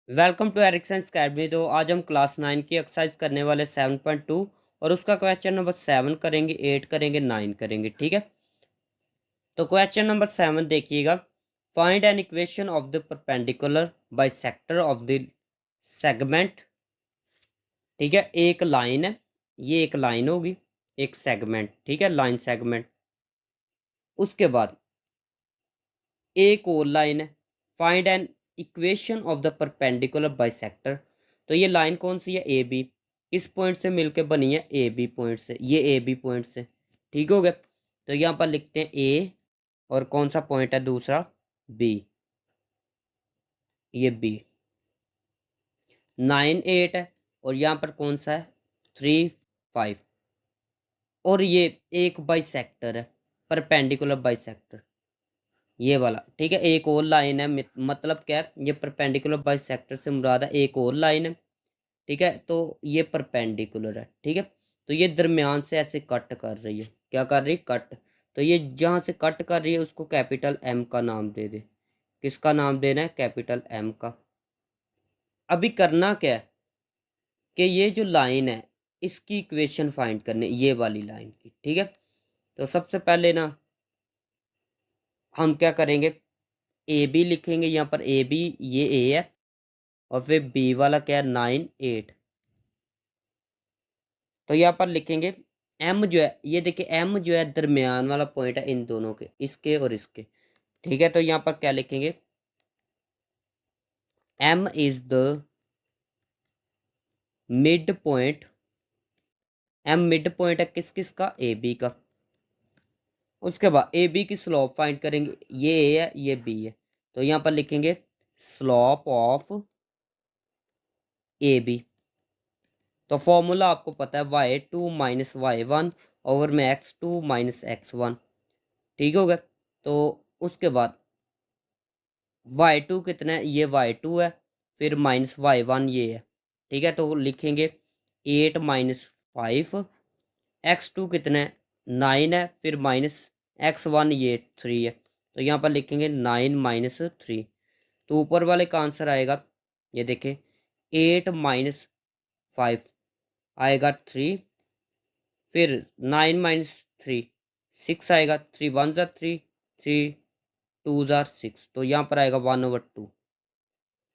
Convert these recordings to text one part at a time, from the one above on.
Welcome to Ericsson academy. तो आज हम क्लास 9 की एक्सरसाइज करने वाले 7.2 और उसका क्वेश्चन नंबर 7 करेंगे, 8 करेंगे, 9 करेंगे। ठीक है, तो क्वेश्चन नंबर 7 देखिएगा। Find an equation of the perpendicular by sector of the segment. ठीक है, एक लाइन है, ये एक लाइन होगी, एक सेगमेंट। ठीक है, लाइन सेगमेंट। उसके बाद एक और लाइन है। Find an equation of the perpendicular bisector. तो ये लाइन कौन सी है? A B. किस पॉइंट से मिलके बनी है? ए बी पॉइंट से। ये ए बी पॉइंट से। ठीक हो गया। तो यहाँ पर लिखते हैं ए, और कौन सा पॉइंट है दूसरा? बी। ये बी। 9 8 है, और यहाँ पर कौन सा है? 3 5। और ये एक बाइसेक्टर है, परपेंडिकुलर बाइसेक्टर, ये वाला। ठीक है, एक और लाइन है, मतलब क्या है? ये परपेंडिकुलर बाइसेक्टर से मुराद है एक और लाइन है। ठीक है, तो ये परपेंडिकुलर है। ठीक है, तो ये दरमियान से ऐसे कट कर रही है। क्या कर रही? कट। तो ये जहाँ से कट कर रही है उसको कैपिटल एम का नाम दे दे। किसका नाम देना है? कैपिटल एम का। अभी करना क्या है कि ये जो लाइन है इसकी इक्वेशन फाइंड करनी, ये वाली लाइन की। ठीक है, तो सबसे पहले ना हम क्या करेंगे, ए बी लिखेंगे। यहाँ पर ए बी, ये ए है, और फिर बी वाला क्या है? 9 8। तो यहाँ पर लिखेंगे एम जो है, ये देखिए एम जो है दरमियान वाला पॉइंट है इन दोनों के, इसके और इसके। ठीक है, तो यहाँ पर क्या लिखेंगे? M is the mid point. M mid point है किस किस का? ए बी का। उसके बाद ए बी की स्लोप फाइंड करेंगे। ये ए है, ये बी है, तो यहाँ पर लिखेंगे स्लोप ऑफ ए बी। तो फॉर्मूला आपको पता है, y2 माइनस y1 ओवर में x2 माइनस x1। ठीक हो गया। तो उसके बाद y2 कितना है? ये y2 है, फिर माइनस y1 ये है। ठीक है, तो लिखेंगे 8 माइनस 5। x2 कितना है? 9 है, फिर माइनस x1 ये 3 है, तो यहाँ पर लिखेंगे 9 माइनस 3। तो ऊपर वाले का आंसर आएगा, ये देखें, 8 माइनस 5 आएगा 3, फिर 9 माइनस 3 6 आएगा, 3 1 ज़ा 3, 3 2 ज़ा 6, तो यहाँ पर आएगा 1/2।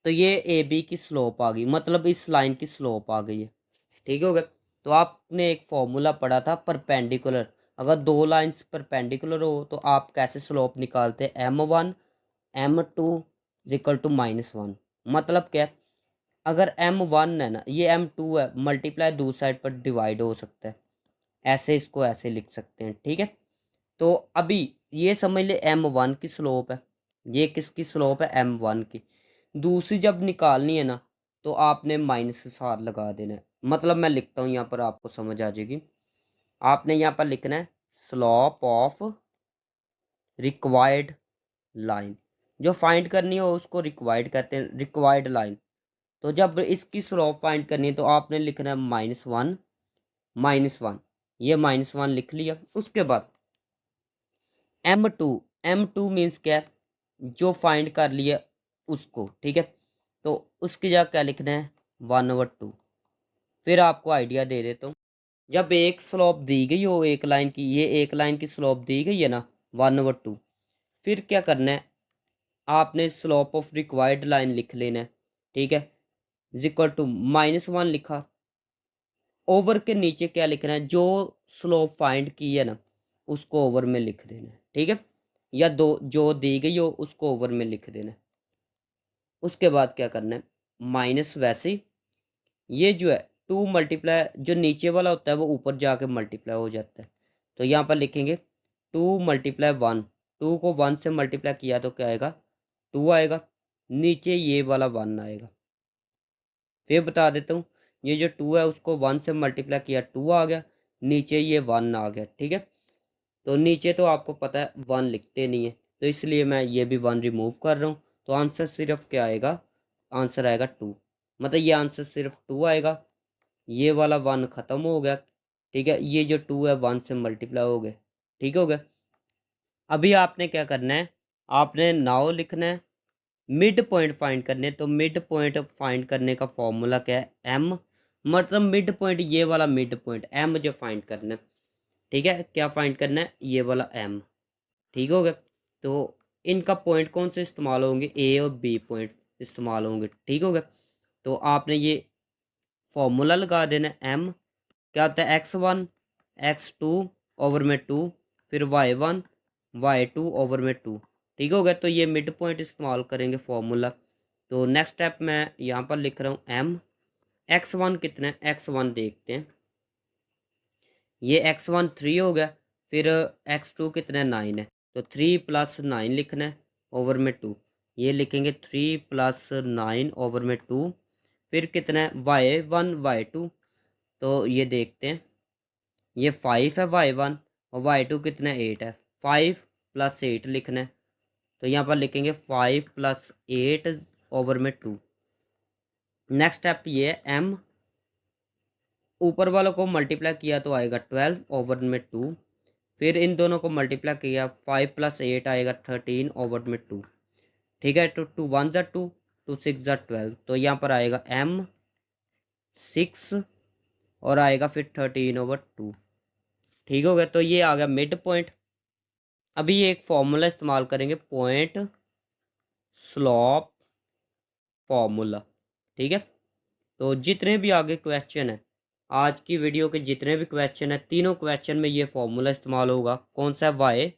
तो ये ए बी की स्लोप आ गई, मतलब इस लाइन की स्लोप आ गई है। ठीक हो गया। तो आपने एक फॉर्मूला पढ़ा था परपेंडिकुलर। अगर दो लाइंस परपेंडिकुलर हो तो आप कैसे स्लोप निकालते हैं? m1 m2 equal to -1। मतलब क्या है? अगर m1 है ना, ये m2 है, मल्टीप्लाई दूसरी साइड पर डिवाइड हो सकता है, ऐसे इसको ऐसे लिख सकते हैं। ठीक है, तो अभी ये समझ ले m1 की स्लोप है, ये किसकी स्लोप है? m1 की। दूसरी जब निकालनी है ना, तो आपने माइनस के साथ लगा देना है। मतलब मैं लिखता हूँ यहाँ पर, आपको समझ आ जाएगी। आपने यहाँ पर लिखना है स्लोप ऑफ रिक्वायर्ड लाइन। जो फाइंड करनी हो उसको रिक्वायर्ड कहते हैं, रिक्वायर्ड लाइन। तो जब इसकी स्लोप फाइंड करनी है तो आपने लिखना है -1 -1। ये -1 लिख लिया। उसके बाद m2, m2 मीन्स क्या है? जो फाइंड कर लिया उसको। ठीक है, तो उसकी जगह क्या लिखना है? 1/2। फिर आपको आइडिया दे देता हूँ। जब एक स्लोप दी गई हो एक लाइन की, ये एक लाइन की स्लोप दी गई है ना 1/2, फिर क्या करना है? आपने स्लोप ऑफ रिक्वायर्ड लाइन लिख लेना है। ठीक है, इक्वल टू -1 लिखा। ओवर के नीचे क्या लिखना है? जो स्लोप फाइंड की है ना उसको ओवर में लिख देना है। ठीक है, या दो जो दी गई हो उसको ओवर में लिख देना है। उसके बाद क्या करना है? माइनस वैसे ही, ये जो है 2 मल्टीप्लाई, जो नीचे वाला होता है वो ऊपर जाके मल्टीप्लाई हो जाता है। तो यहाँ पर लिखेंगे 2 मल्टीप्लाई 1। 2 को 1 से मल्टीप्लाई किया तो क्या आएगा? 2 आएगा। नीचे ये वाला 1 आएगा। फिर बता देता हूँ, ये जो 2 है उसको 1 से मल्टीप्लाई किया, 2 आ गया। नीचे ये 1 आ गया। ठीक है, तो नीचे तो आपको पता है 1 लिखते नहीं है, तो इसलिए मैं ये भी 1 रिमूव कर रहा हूँ। तो आंसर सिर्फ क्या आएगा? आंसर आएगा 2। मतलब ये आंसर सिर्फ 2 आएगा। ये वाला 1 ख़त्म हो गया। ठीक है, ये जो 2 है 1 से मल्टीप्लाई हो गए। ठीक हो गया। अभी आपने क्या करना है? आपने नाउ लिखना है मिड पॉइंट फाइंड करने, तो मिड पॉइंट फाइंड करने का फॉर्मूला क्या है, एम, मतलब मिड पॉइंट ये वाला मिड पॉइंट एम जो फाइंड करना है, ठीक है, क्या फाइंड करना है, ये वाला एम, ठीक हो गया। तो इनका पॉइंट कौन से इस्तेमाल होंगे, ए और बी पॉइंट इस्तेमाल होंगे, ठीक हो गया। तो आपने ये फॉर्मूला लगा देना, एम क्या होता है, x1 x2 ओवर में 2, फिर y1 y2 ओवर में 2, ठीक हो गया। तो ये मिड पॉइंट इस्तेमाल करेंगे फॉर्मूला। तो नेक्स्ट स्टेप मैं यहाँ पर लिख रहा हूँ एम, x1 कितना है, x1 देखते हैं, ये x1 3 हो गया, फिर x2 कितना है, 9 है, तो 3 + 9 लिखना है ओवर में 2, ये लिखेंगे 3 + 9 ओवर में 2, फिर कितना है y1 y2, तो ये देखते हैं, ये 5 है y1 और y2 कितना है, 8 है, 5 + 8 लिखना है, तो यहाँ पर लिखेंगे 5 + 8 ओवर में 2। नेक्स्ट स्टेप ये है m, ऊपर वालों को मल्टीप्लाई किया तो आएगा 12 ओवर में 2, फिर इन दोनों को मल्टीप्लाई किया 5 + 8 आएगा 13 ओवर में 2, ठीक है। तो 2 1 ज़ा 2, 2 6 ज़ा 12, तो यहाँ पर आएगा m 6 और आएगा फिर 13 ओवर 2, ठीक हो गया। तो ये आ गया मिड पॉइंट। अभी ये एक फॉर्मूला इस्तेमाल करेंगे, पॉइंट स्लॉप फॉर्मूला, ठीक है। तो जितने भी आगे क्वेश्चन है, आज की वीडियो के जितने भी क्वेश्चन है, तीनों क्वेश्चन में ये फॉर्मूला इस्तेमाल होगा। कौन सा है, y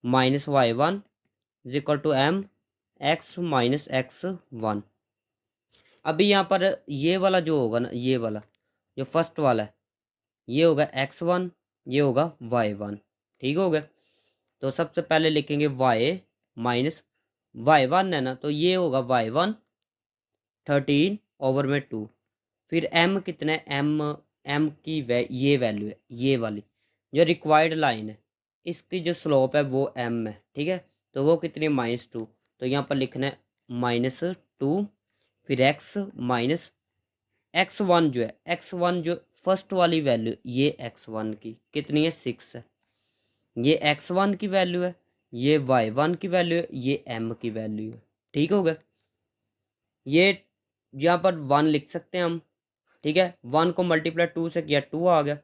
- y1 = m x - x1। अभी यहाँ पर ये वाला जो होगा ना, ये वाला जो फर्स्ट वाला है, ये होगा x1, ये होगा y1, ठीक हो गया। तो सबसे पहले लिखेंगे y - y1 है ना, तो ये होगा y1 13 ओवर में 2, फिर m कितना है, m की ये वैल्यू है, ये वाली जो रिक्वायर्ड लाइन है, इसकी जो स्लोप है वो m है, ठीक है। तो वो कितनी है, -2, तो यहाँ पर लिखना है -2, फिर x माइनस x1 जो है, x1 जो फर्स्ट वाली वैल्यू, ये x1 की कितनी है, 6 है, ये x1 की वैल्यू है, ये y1 की वैल्यू है, ये m की वैल्यू है, ठीक हो गया। ये यहाँ पर 1 लिख सकते हैं हम, ठीक है। 1 को मल्टीप्लाई 2 से किया 2 आ गया,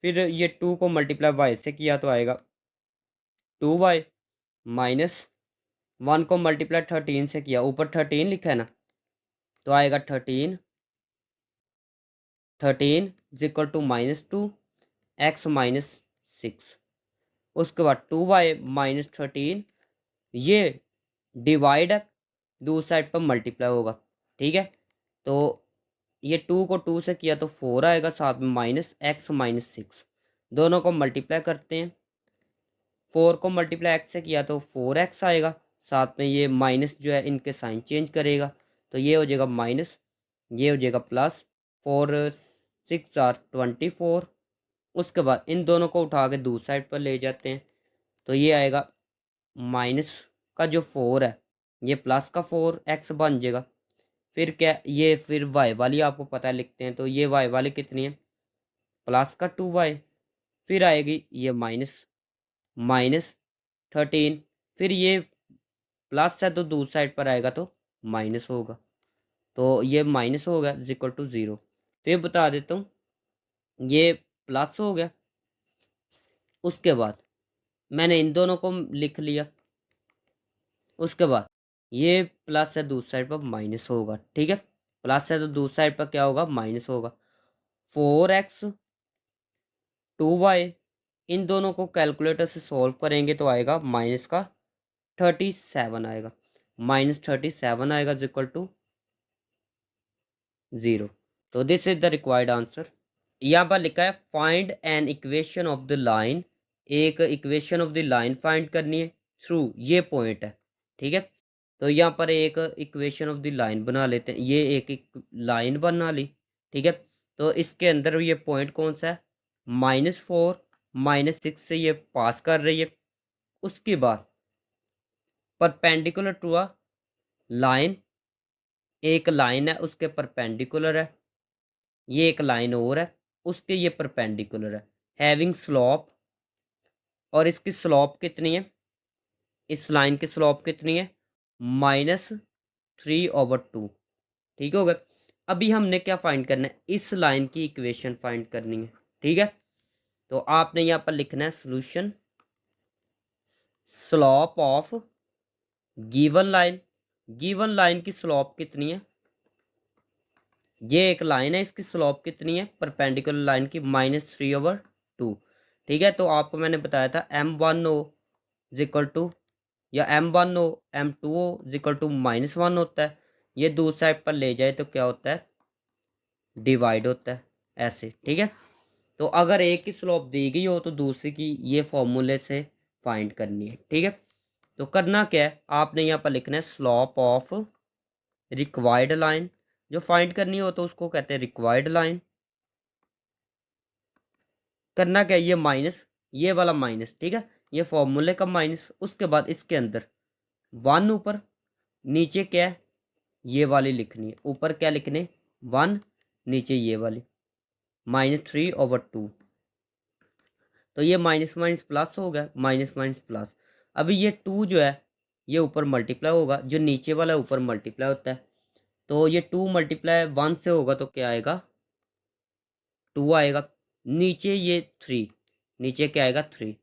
फिर ये 2 को मल्टीप्लाई y से किया तो आएगा 2y, माइनस 1 को मल्टीप्लाई 13 से किया, ऊपर 13 लिखा है ना, तो आएगा 13 = -2 x - 6, उसके बाद 2y - 13, ये डिवाइड है, दूसरी साइड पर मल्टीप्लाई होगा, ठीक है। तो ये 2 को 2 से किया तो 4 आएगा, साथ में -x - 6, दोनों को मल्टीप्लाई करते हैं, 4 को मल्टीप्लाई x से किया तो 4x आएगा, साथ में ये माइनस जो है इनके साइन चेंज करेगा, तो ये हो जाएगा माइनस, ये हो जाएगा प्लस, 4 6 आर 24, उसके बाद इन दोनों को उठा के दूसरी साइड पर ले जाते हैं, तो ये आएगा माइनस का जो 4 है, ये प्लस का 4x बन जाएगा, फिर क्या, ये फिर y वाली आपको पता है लिखते हैं, तो ये y वाली कितनी है, प्लस का 2y, फिर आएगी ये -13, फिर ये प्लस है तो दूसरी साइड पर आएगा तो माइनस होगा, तो ये माइनस होगा = 0। फिर बता देता हूँ, ये प्लस हो गया, उसके बाद मैंने इन दोनों को लिख लिया, उसके बाद ये प्लस है दूसरी साइड पर माइनस होगा, ठीक है। प्लस है तो दूसरी साइड पर क्या होगा, माइनस होगा, 4x 2y, इन दोनों को कैलकुलेटर से सॉल्व करेंगे तो आएगा माइनस का 37 आएगा, -37 आएगा = 0। तो this is the required answer. यहाँ पर लिखा है find an equation of the line, एक equation of the line find करनी है थ्रू ये पॉइंट है, ठीक है। तो यहाँ पर एक इक्वेशन ऑफ द लाइन बना लेते हैं, ये एक लाइन बना ली, ठीक है। तो इसके अंदर ये पॉइंट कौन सा है, -4 -6 से ये पास कर रही है, उसके बाद परपेंडिकुलर टू अ लाइन, एक लाइन है उसके परपेंडिकुलर है, ये एक लाइन और है उसके ये परपेंडिकुलर है, हैविंग स्लॉप, और इसकी स्लॉप कितनी है, इस लाइन की स्लोप कितनी है, -3/2। ठीक हो गया। अभी हमने क्या फाइंड करना है, इस लाइन की इक्वेशन फाइंड करनी है। ठीक है, तो आपने यहाँ पर लिखना है solution slope of given line. Given line की स्लोप कितनी है, ये एक लाइन है, इसकी स्लोप कितनी है परपेंडिकुलर लाइन की, -3/2। ठीक है, तो आपको मैंने बताया था M1O इज इक्वल टू, या M1O M2O is equal to -1 होता है। ये दूसरी साइड पर ले जाए तो क्या होता है, डिवाइड होता है ऐसे। ठीक है, तो अगर एक की स्लोप दी गई हो तो दूसरी की ये फॉर्मूले से फाइंड करनी है। ठीक है, तो करना क्या है, आपने यहाँ पर लिखना है स्लोप ऑफ रिक्वायर्ड लाइन। जो फाइंड करनी हो तो उसको कहते हैं रिक्वायर्ड लाइन। करना क्या है, ये माइनस, ये वाला माइनस। ठीक है, ये फॉर्मूले का माइनस, उसके बाद इसके अंदर 1 ऊपर, नीचे क्या है, ये वाली लिखनी है। ऊपर क्या लिखने, 1, नीचे ये वाली -3/2। तो ये माइनस माइनस प्लस हो गया, माइनस माइनस प्लस। अभी ये 2 जो है ये ऊपर मल्टीप्लाई होगा, जो नीचे वाला ऊपर मल्टीप्लाई होता है। तो ये 2 मल्टीप्लाई 1 से होगा तो क्या आएगा, 2 आएगा। नीचे ये 3, नीचे क्या आएगा 3।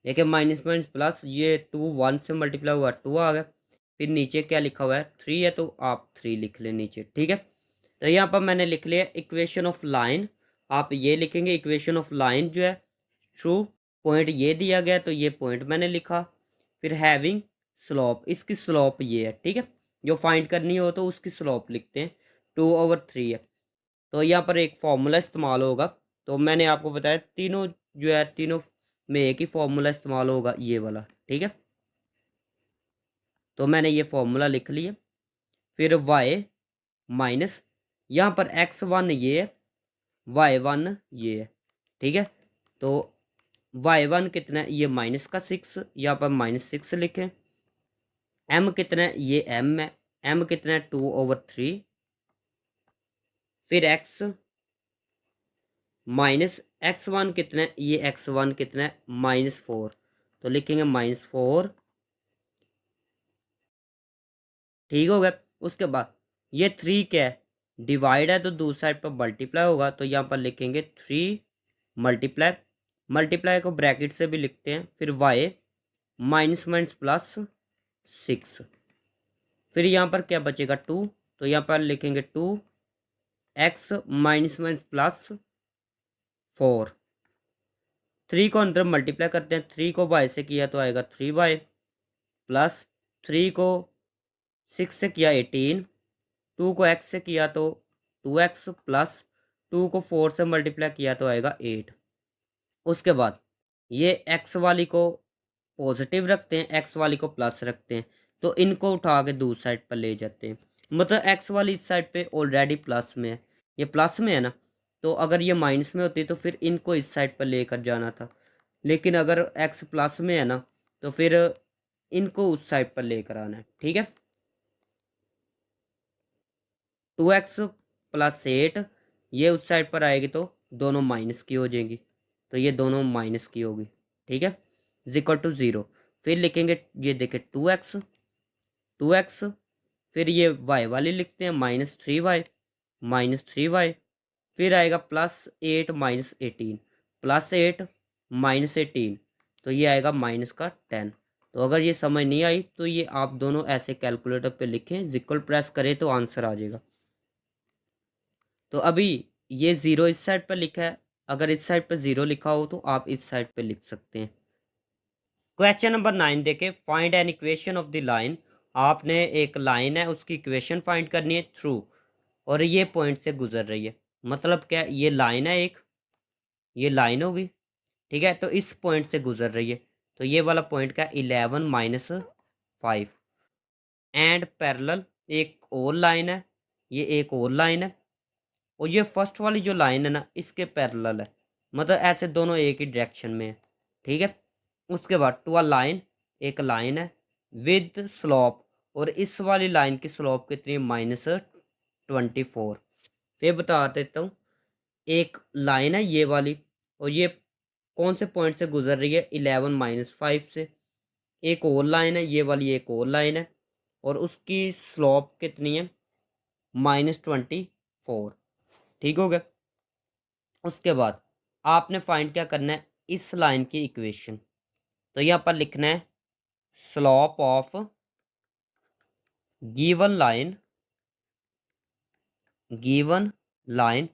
देखिए माइनस माइनस प्लस, ये 2 1 से मल्टीप्लाई हुआ 2 आ गया। फिर नीचे क्या लिखा हुआ है 3 है, तो आप 3 लिख लें नीचे। ठीक है, तो यहाँ पर मैंने लिख लिया इक्वेशन ऑफ लाइन। आप ये लिखेंगे इक्वेशन ऑफ लाइन जो है ट्रू, पॉइंट ये दिया गया तो ये पॉइंट मैंने लिखा। फिर हैविंग स्लोप, इसकी स्लोप ये है। ठीक है, जो फाइंड करनी हो तो उसकी स्लोप लिखते हैं, 2/3 है। तो यहाँ पर एक फॉर्मूला इस्तेमाल होगा। तो मैंने आपको बताया तीनों जो है, तीनों में एक ही फॉर्मूला इस्तेमाल होगा, ये वाला। ठीक है, तो मैंने ये फॉर्मूला लिख लिया। फिर y माइनस, यहाँ पर x1 ये है, y1 ये है। ठीक है, तो y1 कितना है, ये -6, यहाँ पर -6 लिखें। m कितना है, ये m है, m कितना है 2/3। फिर x माइनस x1 कितना है, ये x1 कितना है -4, तो लिखेंगे -4। ठीक हो गया। उसके बाद ये 3 क्या है, डिवाइड है, तो दूसरी साइड पर मल्टीप्लाई होगा, तो यहाँ पर लिखेंगे 3 मल्टीप्लाई, मल्टीप्लाई को ब्रैकेट से भी लिखते हैं। फिर y माइनस माइनस प्लस 6। फिर यहाँ पर क्या बचेगा 2, तो यहाँ पर लिखेंगे 2x माइनस माइनस प्लस 4। 3 को अंदर मल्टीप्लाई करते हैं, 3 को y से किया तो आएगा 3y, प्लस 3 को 6 से किया 18, 2 को x से किया तो 2x, प्लस 2 को 4 से मल्टीप्लाई किया तो आएगा 8। उसके बाद ये x वाली को पॉजिटिव रखते हैं, x वाली को प्लस रखते हैं, तो इनको उठा के दूसरी साइड पर ले जाते हैं। मतलब x वाली इस साइड पे ऑलरेडी प्लस में है, ये प्लस में है ना, तो अगर ये माइनस में होती तो फिर इनको इस साइड पर लेकर जाना था। लेकिन अगर x प्लस में है ना, तो फिर इनको उस साइड पर लेकर आना है। ठीक है, 2x प्लस 8 ये उस साइड पर आएगी तो दोनों माइनस की हो जाएंगी, तो ये दोनों माइनस की होगी। ठीक है, इक्वल टू 0। फिर लिखेंगे, ये देखें 2x, फिर ये y वाली लिखते हैं -3y, -3y। फिर आएगा +8 -18, +8 -18, तो ये आएगा -10। तो अगर ये समझ नहीं आई तो ये आप दोनों ऐसे कैलकुलेटर पे लिखें, इक्वल प्रेस करें तो आंसर आ जाएगा। तो अभी ये 0 इस साइड पर लिखा है, अगर इस साइड पर 0 लिखा हो तो आप इस साइड पे लिख सकते हैं। क्वेश्चन नंबर 9 देखें, find an equation of the line. आपने एक लाइन है उसकी इक्वेशन फाइंड करनी है थ्रू, और ये पॉइंट से गुजर रही है। मतलब क्या, ये लाइन है एक, ये लाइन होगी। ठीक है, तो इस पॉइंट से गुजर रही है, तो ये वाला पॉइंट का 11 - 5 एंड पैरेलल। एक और लाइन है, ये एक और लाइन है, और ये फर्स्ट वाली जो लाइन है ना इसके पैरेलल है। मतलब ऐसे दोनों एक ही डायरेक्शन में है। ठीक है, उसके बाद टू अ लाइन, एक लाइन है विद स्लोप, और इस वाली लाइन की स्लोप कितनी, -24। फिर बता देता हूँ, एक लाइन है ये वाली, और ये कौन से पॉइंट से गुजर रही है, 11 - 5 से। एक और लाइन है, ये वाली एक और लाइन है, और उसकी स्लोप कितनी है, -24। ठीक हो गया। उसके बाद आपने फाइंड क्या करना है, इस लाइन की इक्वेशन। तो यहाँ पर लिखना है slope of given line, given line.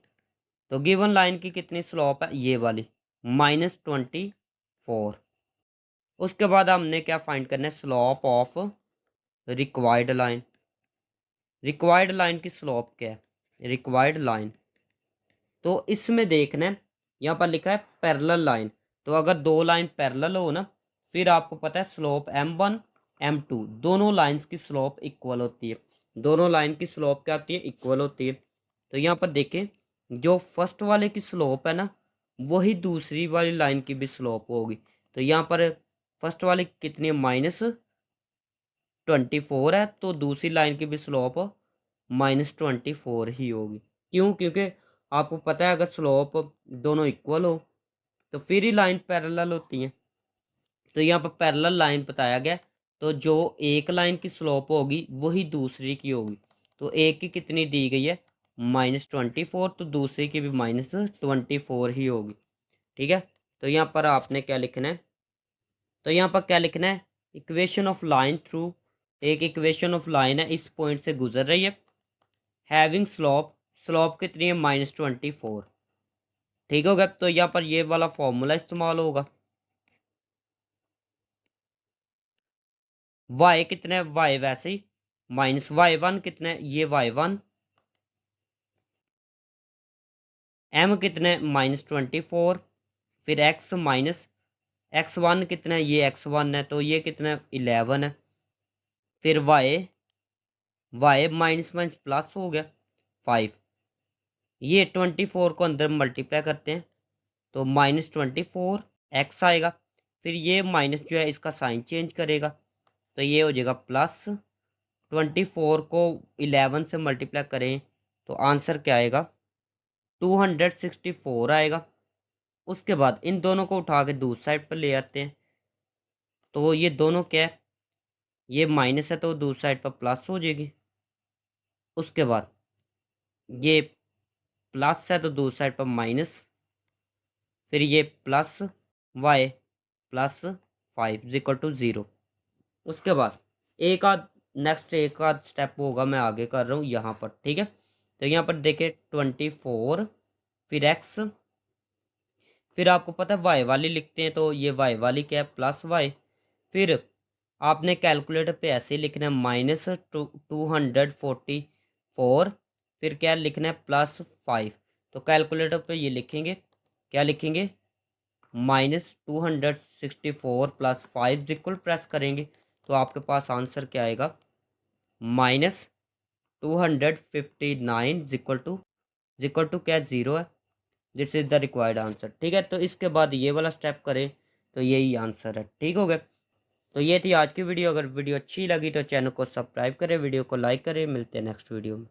तो गिवन लाइन की कितनी स्लोप है, ये वाली -24। उसके बाद हमने क्या फाइंड करना है, slope of required line. Required line की स्लोप क्या है, रिक्वायर्ड लाइन। तो इसमें देखना है, यहाँ पर लिखा है पैरेलल लाइन। तो अगर दो लाइन पैरेलल हो ना, फिर आपको पता है स्लोप m1 m2 दोनों लाइंस की स्लोप इक्वल होती है। दोनों लाइन की स्लोप क्या होती है, इक्वल होती है। तो यहाँ पर देखें, जो फर्स्ट वाले की स्लोप है ना, वही दूसरी वाली लाइन की भी स्लोप होगी। तो यहाँ पर फर्स्ट वाली कितनी है, -24 है, तो दूसरी लाइन की भी स्लोप -24 ही होगी। क्यों, क्योंकि आपको पता है अगर स्लोप दोनों इक्वल हो तो फिर ही लाइन पैरेलल होती है। तो यहाँ पर पैरेलल लाइन बताया गया, तो जो एक लाइन की स्लोप होगी वही दूसरी की होगी। तो एक की कितनी दी गई है, -24, तो दूसरी की भी -24 ही होगी। ठीक है। तो यहाँ पर आपने क्या लिखना है, तो यहाँ पर क्या लिखना है, इक्वेशन ऑफ लाइन थ्रू, एक इक्वेशन ऑफ लाइन है, इस पॉइंट से गुजर रही है, हैविंग स्लोप, स्लोप कितनी है, -24। ठीक होगा। तो यहाँ पर ये वाला फॉर्मूला इस्तेमाल होगा। y कितने, y वैसे ही -y1 कितने, ये y1, m कितने -24, फिर x x1 कितना है, ये x1 है, तो ये कितना 11 है, फिर y माइनस माइनस प्लस हो गया 5, ये 24 को अंदर मल्टीप्लाई करते हैं तो -24 x आएगा, फिर ये माइनस जो है इसका साइन चेंज करेगा तो ये हो जाएगा +24 को 11 से मल्टीप्लाई करें तो आंसर क्या आएगा, 264 आएगा। उसके बाद इन दोनों को उठा के दूसरी साइड पर ले आते हैं, तो ये दोनों क्या है, ये माइनस है तो दूसरी साइड पर प्लस हो जाएगी। उसके बाद ये प्लस है तो दूसरी साइड पर माइनस, फिर ये +y +5 = 0। उसके बाद एक आध नेक्स्ट एक आध स्टेप होगा, मैं आगे कर रहा हूँ यहाँ पर। ठीक है। तो यहाँ पर देखिए 24, फिर x, फिर आपको पता है y वाली लिखते हैं, तो ये y वाली क्या है, +y, फिर आपने कैलकुलेटर पे ऐसे ही लिखना है -244, फिर क्या लिखना है +5। तो कैलकुलेटर पे ये लिखेंगे, क्या लिखेंगे, -264 +5 इक्वल प्रेस करेंगे तो आपके पास आंसर क्या आएगा, -259 इक्वल टू क्या 0 है। This is the required answer. ठीक है। तो इसके बाद ये वाला स्टेप करें तो यही आंसर है। ठीक हो गया। तो ये थी आज की वीडियो। अगर वीडियो अच्छी लगी तो चैनल को सब्सक्राइब करें, वीडियो को लाइक करें। मिलते हैं नेक्स्ट वीडियो में।